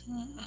Hmm.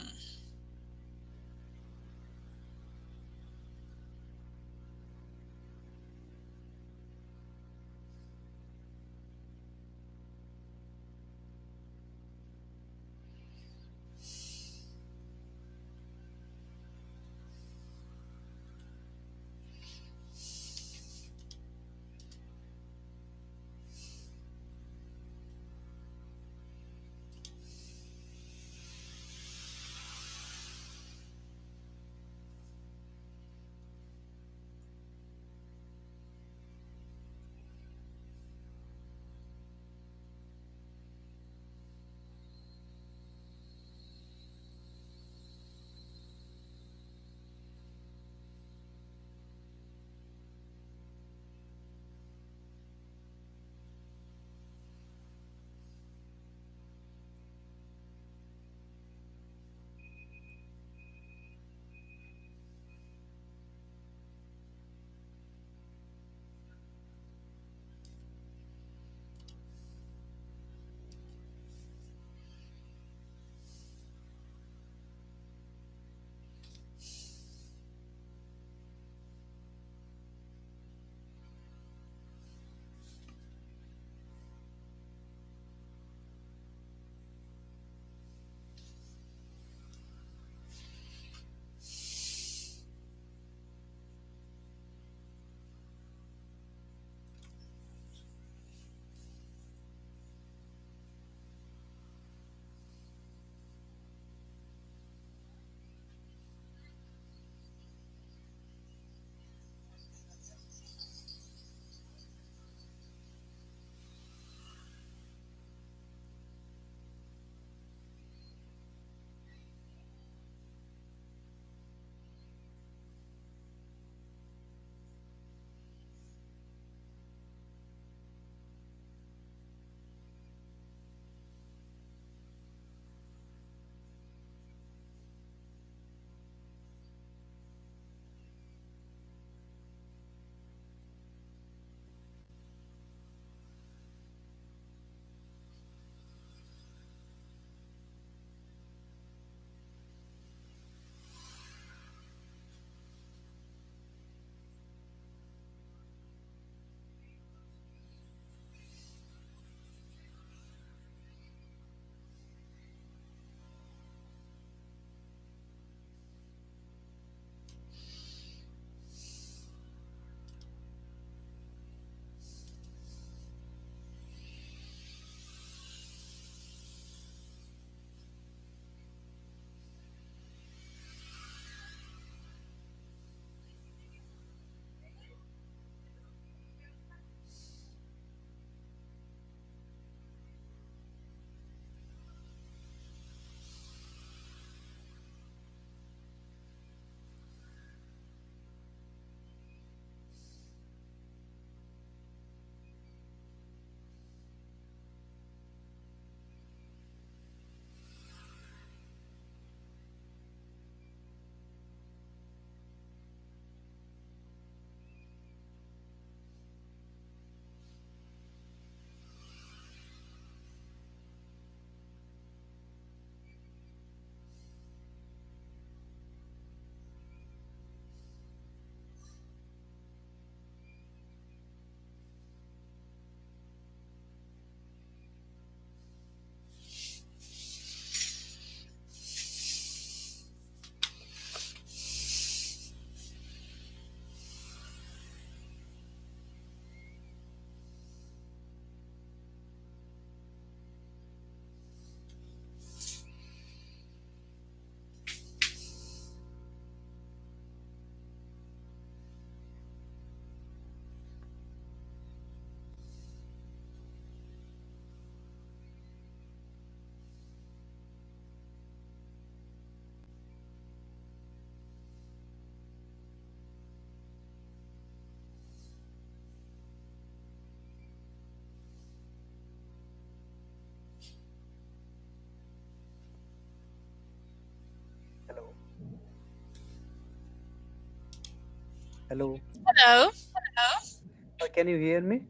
Hello. Hello. Hello. Can you hear me?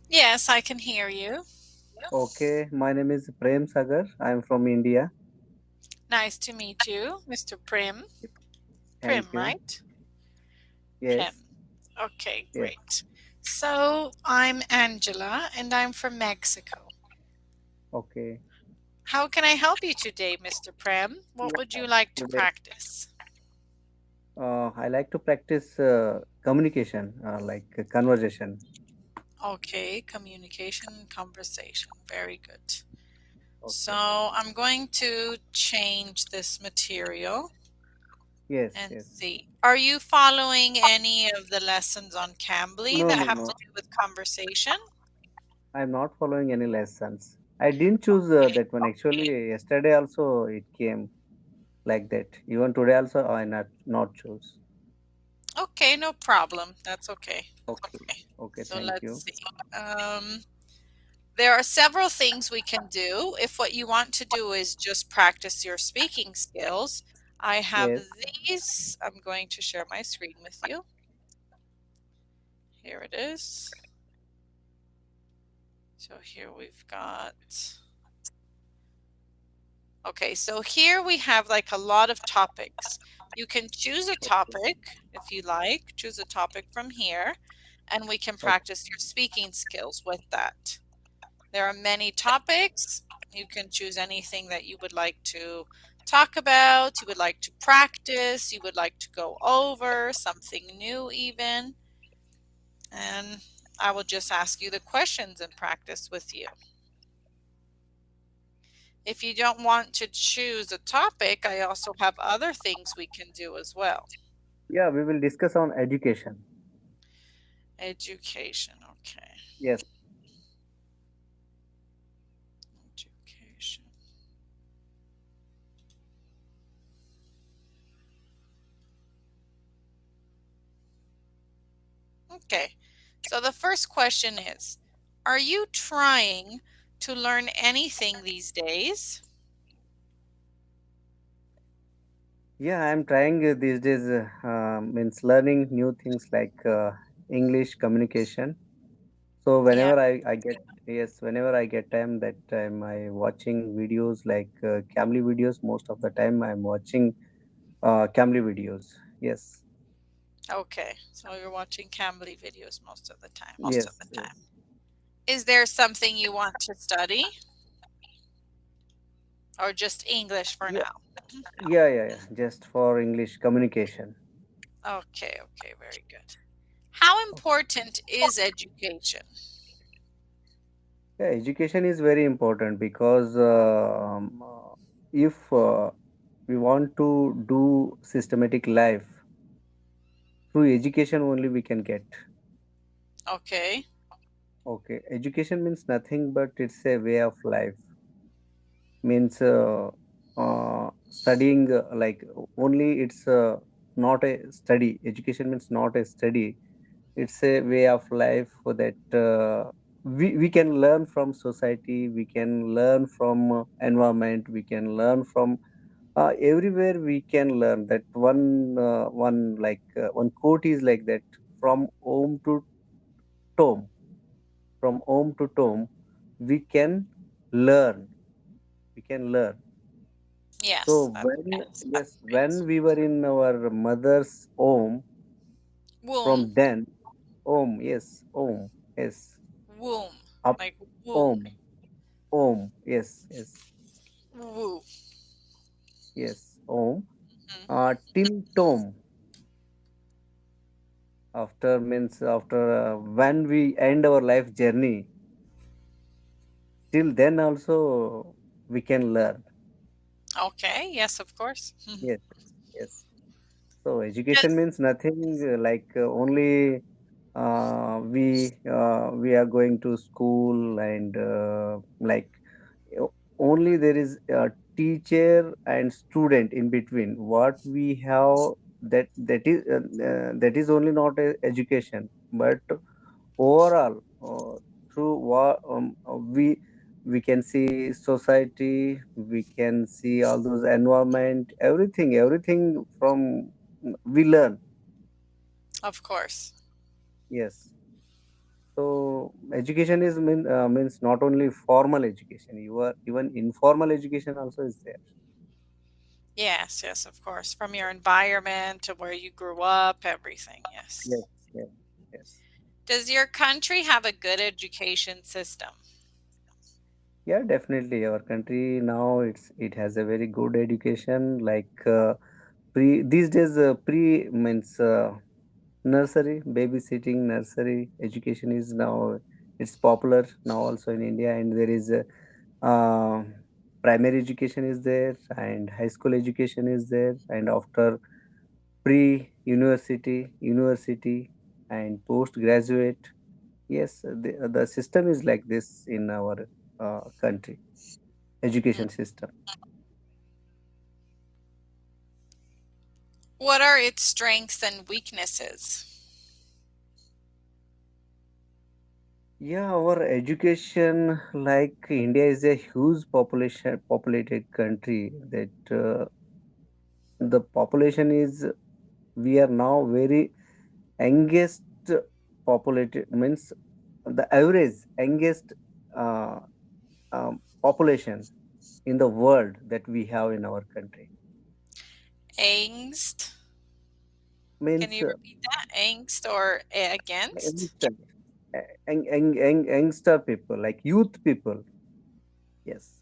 Yes, I can hear you. Okay. My name is Prem Sagar. I am from India. Nice to meet you, Mr. Prim. Prim, Thank you. right? Prim. Yes, Okay, yes. great. So I'm Angela and I'm from Mexico. Okay. How can I help you today, Mr. Prim? What would you like to Today, practice? I like to practice communication, like conversation. Okay, communication and conversation. Very good. So Okay. I'm going to change this material Yes, and yes. see. Are you following any of the lessons on Cambly No, that no, have to no. do with conversation? I'm not following any lessons. I didn't choose that one. Actually, yesterday also it came like that. Even today also I not choose. Okay, no problem. That's okay. Okay. Okay. So Thank let's you. see. There are several things we can do. If what you want to do is just practice your speaking skills, I have Yes. these. I'm going to share my screen with you. Here it is. So here we've got, okay, so here we have like a lot of topics. You can choose a topic if you like, choose a topic from here, and we can Okay. practice your speaking skills with that. There are many topics. You can choose anything that you would like to talk about, you would like to practice, you would like to go over, something new even. And I will just ask you the questions and practice with you. If you don't want to choose a topic, I also have other things we can do as well. Yeah, we will discuss on education. Education, okay. Yes. Education. Okay, so the first question is, are you trying to learn anything these days? Yeah, I'm trying these days. Means learning new things like English communication. So Yeah, I get, yes, whenever I get time, that time I watching videos like Cambly videos. Most of the time I'm watching Cambly videos. Yes, okay. So you're watching Cambly videos most of the time. yes, yes. Is there something you want to study or just English for Yeah, now? yeah. Just for English communication. Okay, okay, very good. How important is education? Yeah, education is very important because if we want to do systematic life through education only we can get. Okay, Okay, education means nothing but it's a way of life. Means studying like only it's not a study. Education means not a study. It's a way of life for that we can learn from society. We can learn from environment. We can learn from everywhere. We can learn that one like one quote is like that: from home to tomb. From home to tomb, we can learn. We can learn. yes, So that's when, yes, when we were in our mother's home, womb, from then home, yes, home, yes, womb, up like womb, home, home, yes, yes, woo. yes, home, Mhm. till tomb. After means after when we end our life journey, till then also we can learn. Okay, yes, of course. Yes, yes. So education Yes, means nothing like only we are going to school and like only there is a teacher and student in between. What we have, that is only not a education, but overall through what we can see society, we can see all those environment, everything from we learn. of course. Yes. So education is means not only formal education. You are even informal education also is there. Yes, yes, of course. From your environment to where you grew up, everything. Yes, Yes. yes, yes. Does your country have a good education system? Yeah, definitely. Our country now it has a very good education. Like pre these days, pre means nursery, babysitting, nursery education is now it's popular now also in India, and there is a primary education is there, and high school education is there, and after pre-university, university, and postgraduate. Yes, the system is like this in our country, Mm. education system. What are its strengths and weaknesses? Yeah, our education, like India is a huge populated country that the population is we are now very youngest populated means the average youngest uh, population in the world that we have in our country Angst. Can means you repeat that? Angst or against? youngster, youngster people like youth people. Yes,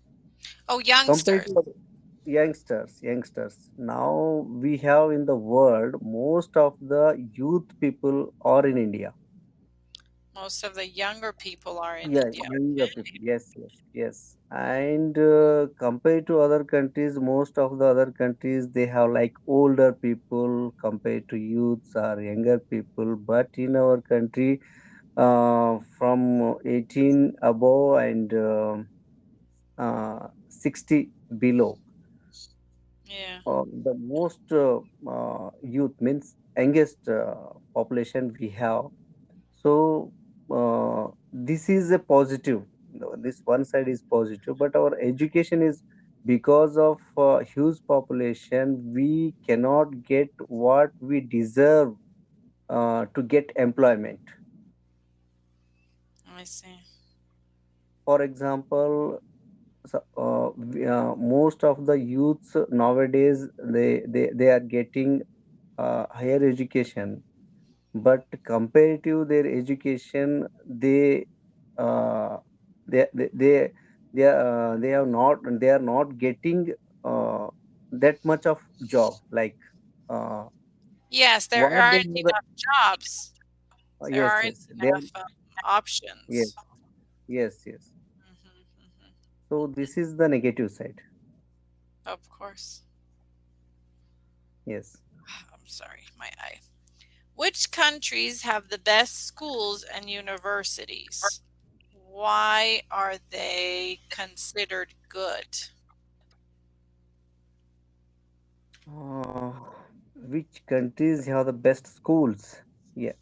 Oh, compared youngsters. to youngsters now we have in the world most of the youth people are in India. Most of the younger people are in Yeah, India. younger people. Yes, yes, yes. And compared to other countries, most of the other countries they have like older people compared to youths or younger people. But in our country, from 18 above and 60 below, Yeah. the most youth means youngest population we have. So this is a positive. No, this one side is positive, but our education is because of huge population, we cannot get what we deserve to get employment. I see. For example, most of the youths nowadays they are getting higher education, but compared to their education uh, they they are not getting uh, that much of job like uh, Yes, there what they aren't know that enough jobs. There yes, aren't yes, they are, enough yes, options. yes, yes. Hmm, hmm. So this is the negative side. Of course. Yes. I'm sorry, my eye. Which countries have the best schools and universities? Why are they considered good? Uh, which countries have the best schools? Yeah,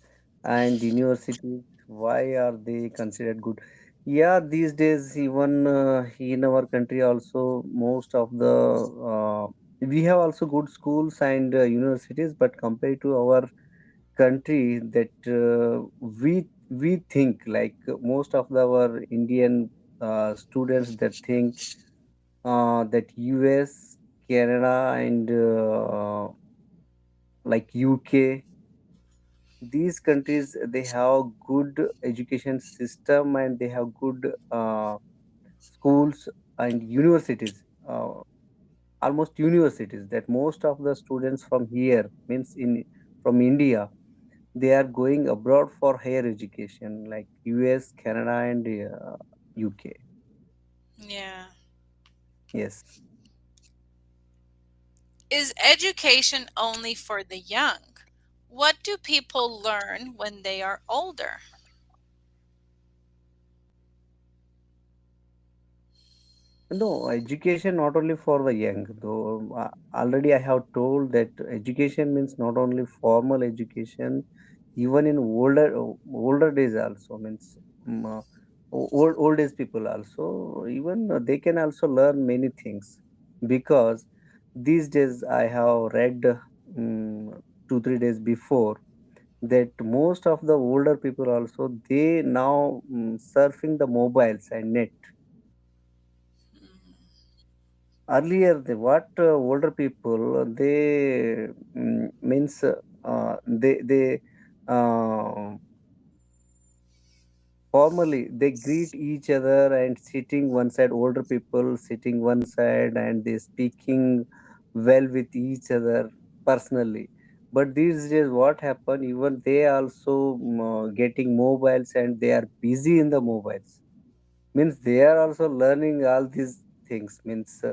and universities. Why are they considered good? Yeah, these days, even in our country, also most of the we have also good schools and universities, but compared to our country, that we think like most of our Indian students that think that US, Canada, and like UK, these countries they have good education system and they have good schools and universities. Almost universities that most of the students from here means in from India they are going abroad for higher education like US, Canada, and UK. Yeah. Yes. Is education only for the young? What do people learn when they are older? No, education not only for the young, though already I have told that education means not only formal education, even in older days also means old age people also even they can also learn many things because these days I have read 2 3 days before that most of the older people also they now surfing the mobiles and net. Mm. earlier what older people they means they uh, formally they greet each other and sitting one side, older people sitting one side and they speaking well with each other personally. But these days what happen, even they also getting mobiles and they are busy in the mobiles, means they are also learning all these things, means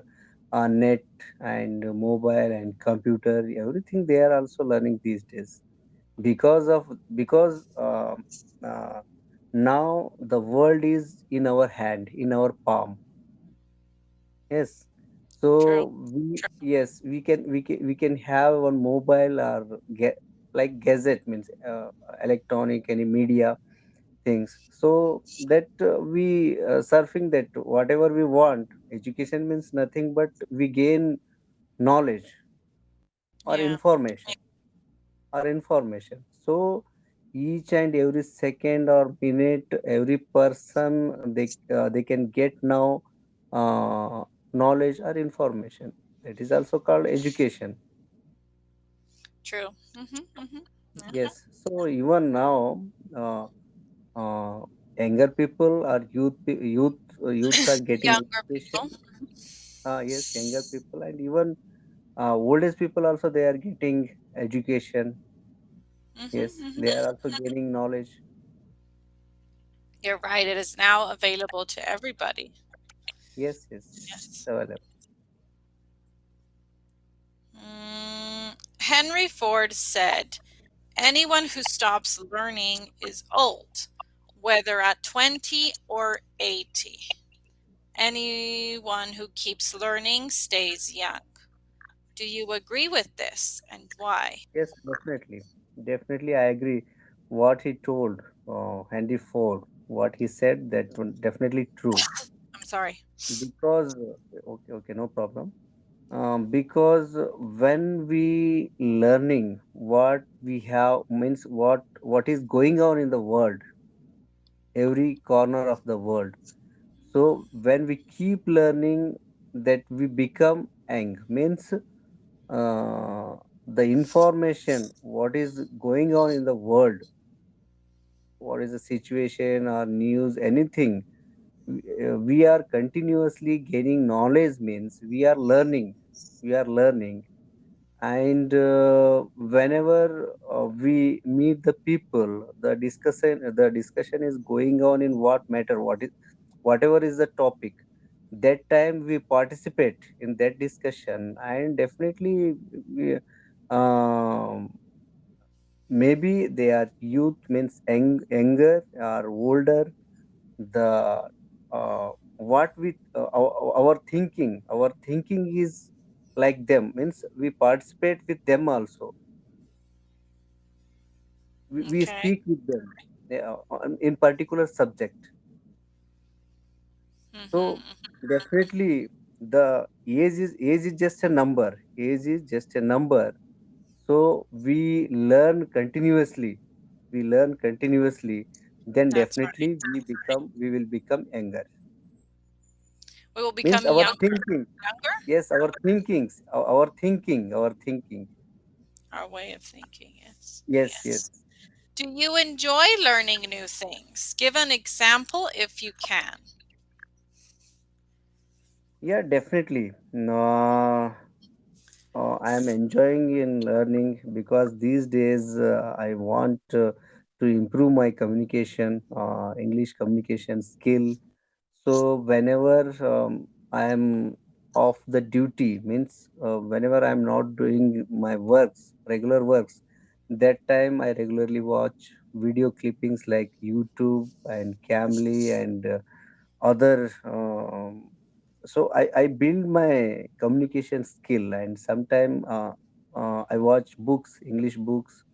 net and mobile and computer, everything they are also learning these days. Because uh, now the world is in our hand, in our palm. Yes, so True. we can have one mobile or get like gadget, means electronic any media things, so that we surfing that whatever we want. Education means nothing but we gain knowledge or Yeah. information. So each and every second or minute, every person they can get now knowledge or information. That is also called education. True. Uh-huh. Yes. So even now, uh, uh, younger people or youths are getting Younger people. education. Yes, younger people and even old age people also they are getting education. Yes, Hmm. they are also gaining knowledge. You're right. It is now available to everybody. Yes, yes, it's Yes. available. Henry Ford said, anyone who stops learning is old, whether at 20 or 80. Anyone who keeps learning stays young. Do you agree with this and why? Yes, definitely. Definitely, I agree. What he told, Henry Ford, what he said, that one definitely true. I'm sorry. Because, okay, okay, no problem. Because when we learning what we have, means what is going on in the world, every corner of the world. So when we keep learning, that we become young, means the information what is going on in the world, what is the situation or news, anything, we are continuously gaining knowledge, means we are learning. And whenever we meet the people, the discussion is going on in what matter, whatever is the topic, that time we participate in that discussion. And definitely we, um, maybe they are youth, means younger or older, the what we our thinking is like them, means we participate with them also, we Okay. speak with them in particular subject. So Hmm. definitely the age is just a number, age is just a number. So we learn continuously, then That's right. definitely we will become younger, We will means become our younger. thinking. Yes, our thinking. Our way of thinking is. Yes, Yes. yes. Do you enjoy learning new things? Give an example if you can. Yeah, definitely. No, I am enjoying in learning because these days I want to improve my communication, English communication skill. So whenever I am off the duty, means whenever I am not doing my works, regular works, that time I regularly watch video clippings like YouTube and Camly and other. So I build my communication skill, and sometime I watch books, English books,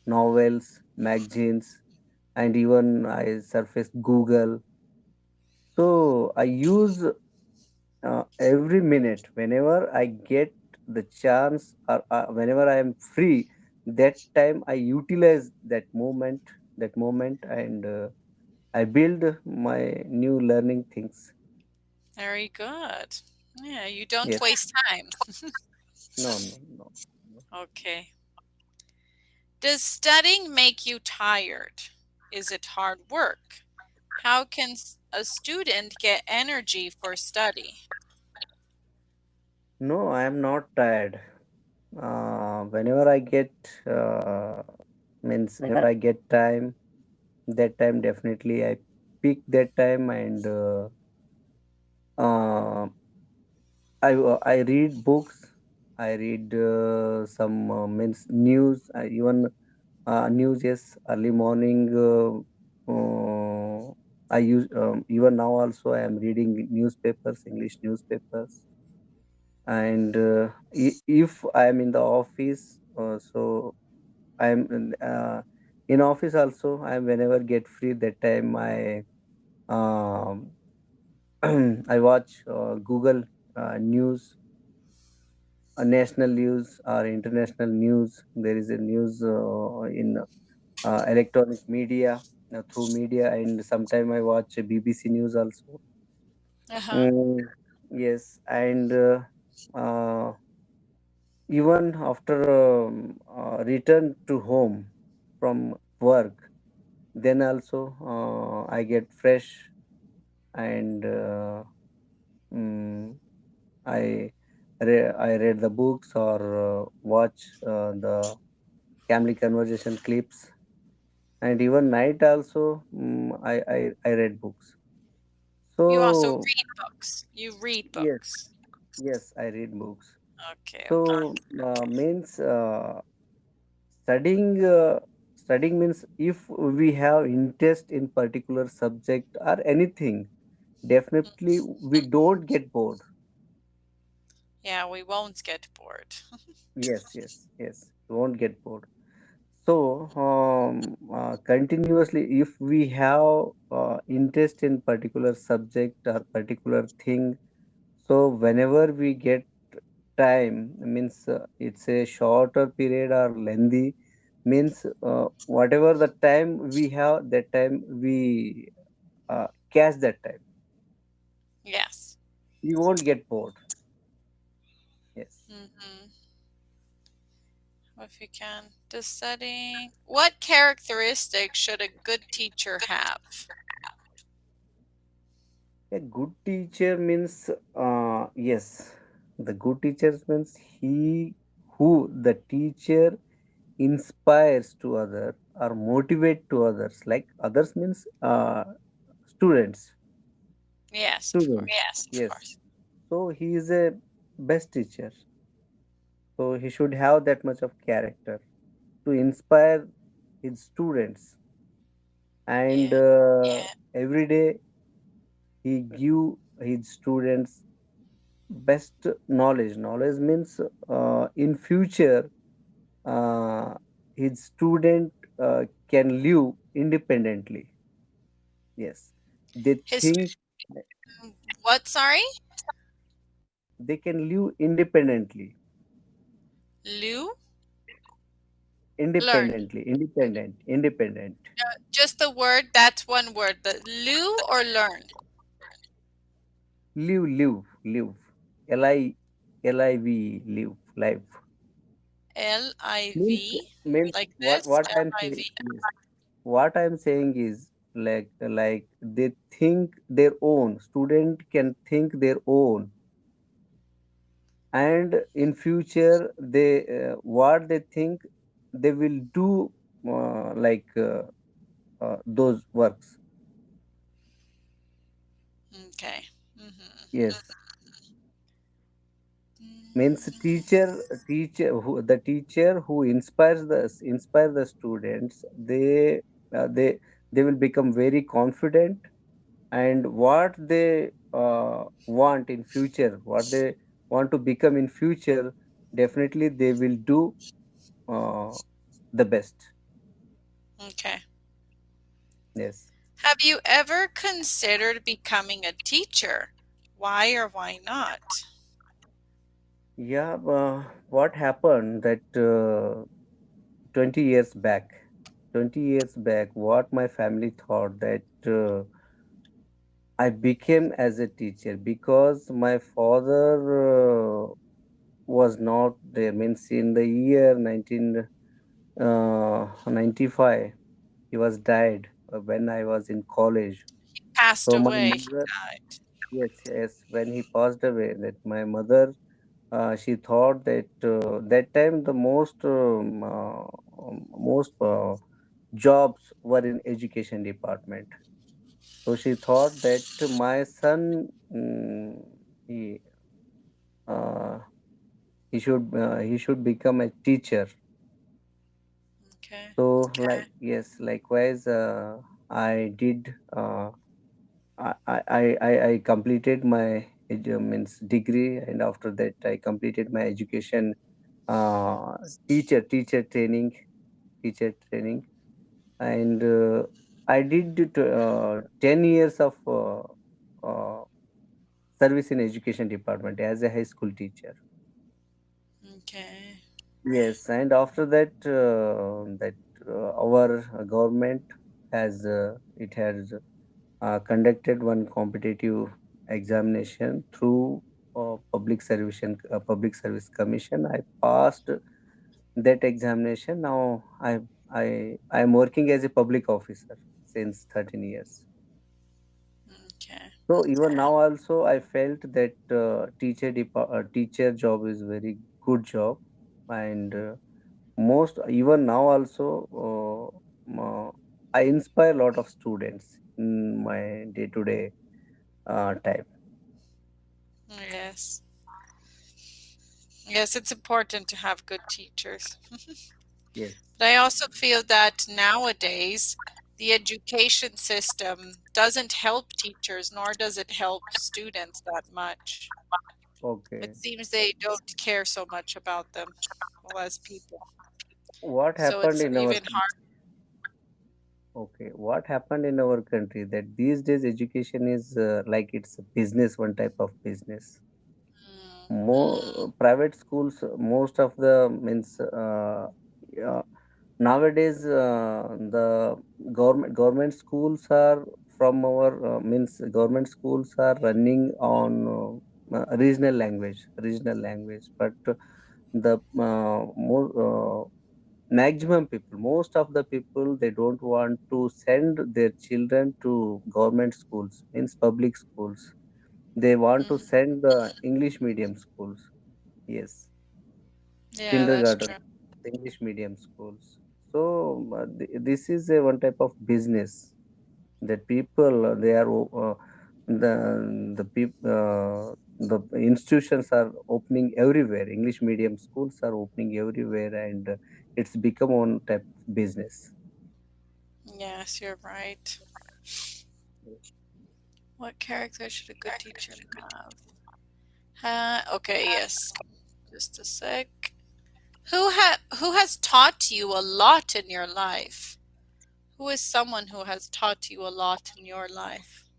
novels, magazines, and even I surface Google. So I use every minute whenever I get the chance, or whenever I am free. That time I utilize that moment, and I build my new learning things. Very good. Yeah, you don't Yes. waste time. No, no, no. Okay. Does studying make you tired? Is it hard work? How can a student get energy for study? No, I am not tired. Whenever I get means whenever I get time, that time definitely I pick that time and uh, I read books. I read some means news. Even news. Yes, early morning. I use even now also I am reading newspapers, English newspapers, and if I am in the office, so I am in office also. I whenever get free that time I um, I watch Google news, national news or international news. There is a news in electronic media through media, and sometime I watch BBC News also. Uh-huh. Mm, yes, and uh, even after return to home from work, then also I get fresh and mm, I I read the books or watch the family conversation clips, and even night also I read books. You also So read books. You read yes, books. yes, I read books. Okay, okay. So means studying studying means if we have interest in particular subject or anything, definitely we don't get bored. Yeah, we won't get bored. Yes, yes, yes, we won't get bored. So continuously if we have interest in particular subject or particular thing, so whenever we get time, means it's a shorter period or lengthy, means whatever the time we have, that time we catch that time, Yes. we won't get bored. Yes. Mm-hmm. If you can. The setting. What characteristics should a good teacher have? A good teacher means yes, the good teachers means he who the teacher inspires to other or motivate to others, like others means students. Yes, of Students. course. Yes. So he is a best teacher. So he should have that much of character to inspire his students, and Yeah. every day he give his students best knowledge. Knowledge means in future uh, his student can live independently. Yes, they His think what? Sorry, they can live independently, Lou. Learn. independent. Just the word. That's one word. But Lou or learn. Live. Live life. Means Liv. means Like what this. I'm saying Liv. is, what I'm saying is like they think their own, student can think their own, and in future they what they think they will do those works. Okay. Mm-hmm. Yes, means the teacher who inspire the students, they will become very confident, and what they want in future, what they want to become in future, definitely they will do uh, the best. Okay. Yes. Have you ever considered becoming a teacher? Why or why not? Yeah, what happened that 20 years back, 20 years back, what my family thought that I became as a teacher because my father was not there. Means in the year 1995, he was died when I was in college. Passed So my away. He mother, died. yes, yes, when he passed away, that my mother, she thought that that time the most jobs were in education department. So she thought that my son, he uh, he should become a teacher. Okay. So like yes, likewise, I did. I completed my means degree, and after that I completed my education, uh, teacher training, and I did 10 years of uh, service in education department as a high school teacher. Okay. Yes, and after that, our government has conducted one competitive examination through public service commission. I passed that examination. Now I am working as a public officer since 13 years. Okay. So even now also I felt that teacher job is very good job, and most even now also I inspire a lot of students in my day to day time. Yes. Yes, it's important to have good teachers. Yes. But I also feel that nowadays the education system doesn't help teachers, nor does it help students that much. It Okay. seems they don't care so much about them, well, as people. What So happened it's in our even country? hard. Okay, what happened in our country that these days education is like it's a business, one type of business. Mm, More private schools, most of the means yeah, nowadays the government schools are from our means government schools are running on regional language, but the more maximum people, most of the people, they don't want to send their children to government schools, means public schools. They want to mhm. send the English medium schools. Yes, Yeah, that's kindergarten, true. English medium schools. So this is a one type of business that people they are the the institutions are opening everywhere. English medium schools are opening everywhere, and it's become one type of business. Yes, you're right. What character should a good teacher have? Okay, yes. Just a sec. Who has taught you a lot in your life? Who is someone who has taught you a lot in your life?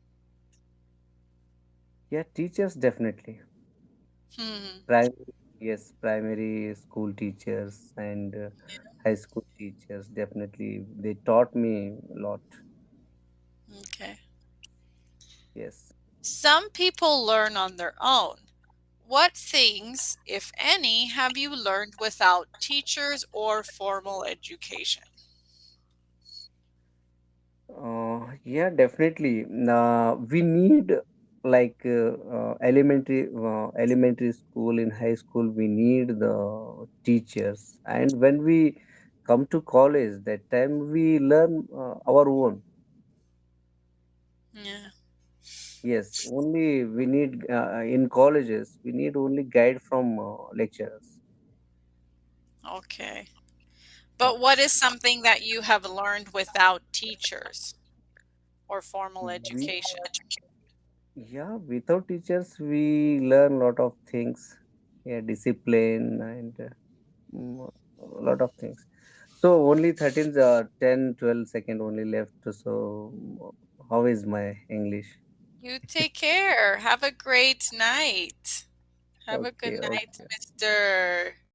Yeah, teachers definitely. Hmm. Primary, yes, primary school teachers and high school teachers definitely they taught me a lot. Okay. Yes. Some people learn on their own. What things, if any, have you learned without teachers or formal education? Yeah, definitely. We need like elementary school, in high school. We need the teachers, and when we come to college, that time we learn our own. Yeah. Yes, only we need in colleges. We need only guide from lecturers. Okay. Yeah. But what is something that you have learned without teachers or formal We education? Yeah, without teachers, we learn a lot of things. Yeah, discipline and a lot of things. So only 13, 10, 12 second only left. So how is my English? You take care. Have a great night. Have a good Okay, night, okay. Mr.